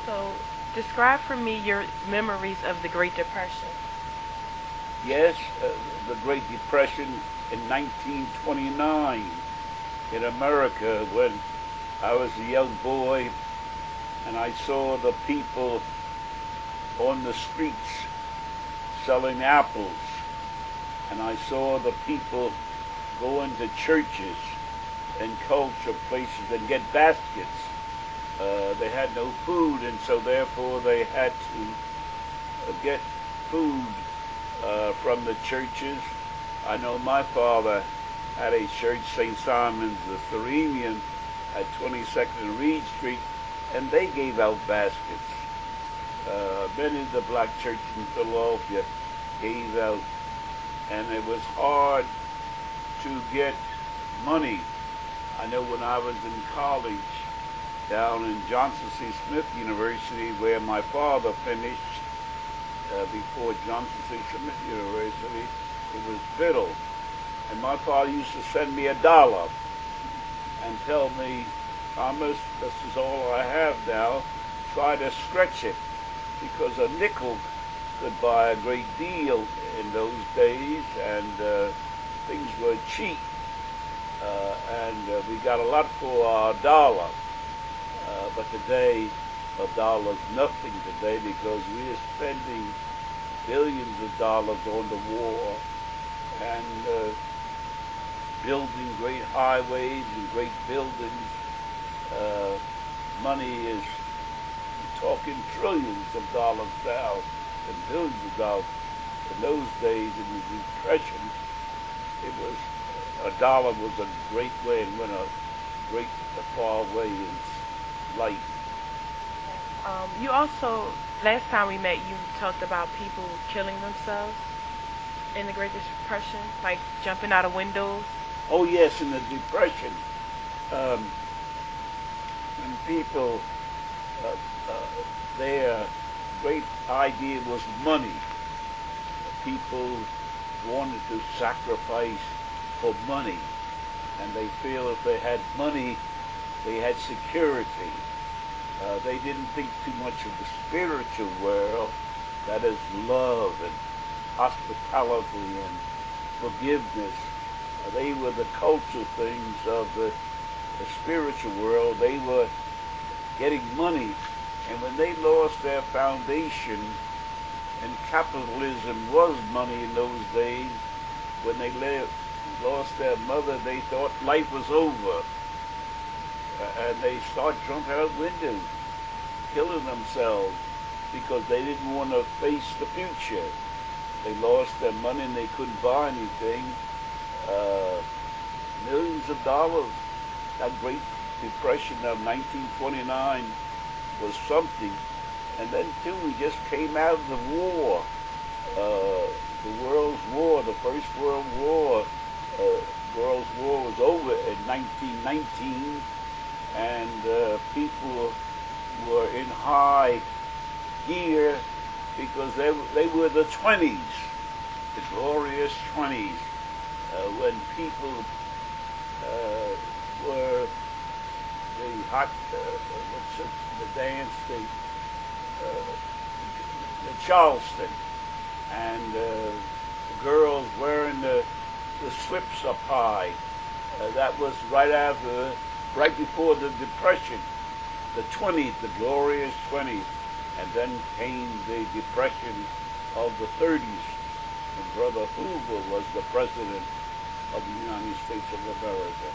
So, describe for me your memories of the Great Depression. Yes, the Great Depression in 1929 in America, when I was a young boy and I saw the people on the streets selling apples, and I saw the people go into churches and culture places and get baskets. They had no food, and so therefore they had to get food from the churches. I know my father had a church, St. Simon's the Cyrenian, at 22nd and Reed Street, and they gave out baskets. Many of the black churches in Philadelphia gave out, and it was hard to get money. I know when I was in college down in Johnson C. Smith University, where my father finished before Johnson C. Smith University, it was Biddle. And my father used to send me $1 and tell me, Thomas, this is all I have now. Try to stretch it, because a nickel could buy a great deal in those days, and things were cheap. And we got a lot for our dollar. But today, $1 is nothing today, because we are spending billions of dollars on the war and building great highways and great buildings. Money is talking trillions of dollars now and billions of dollars. In those days, in the Depression, it was $1 was a great way and went a far way in life. You also, last time we met, you talked about people killing themselves in the Great Depression, like jumping out of windows. Oh yes, in the Depression, when people, their great idea was money. People wanted to sacrifice for money, and they feel if they had money, they had security. They didn't think too much of the spiritual world, that is love and hospitality and forgiveness. They were the cultural things of the spiritual world. They were getting money, and when they lost their foundation, and capitalism was money in those days, when they lost their mother, they thought life was over. And they start jumping out windows, killing themselves, because they didn't want to face the future. They lost their money and they couldn't buy anything. Millions of dollars. That Great Depression of 1929 was something. And then too, we just came out of the war, the World's War, the First World War. World's War was over in 1919. And people were in high gear because they were the 20s, the glorious 20s, when people were the hot, the dance, the Charleston, and the girls wearing the slips up high. That was right before the Depression, the 20s, the glorious 20s. And then came the Depression of the 30s, when Brother Hoover was the President of the United States of America.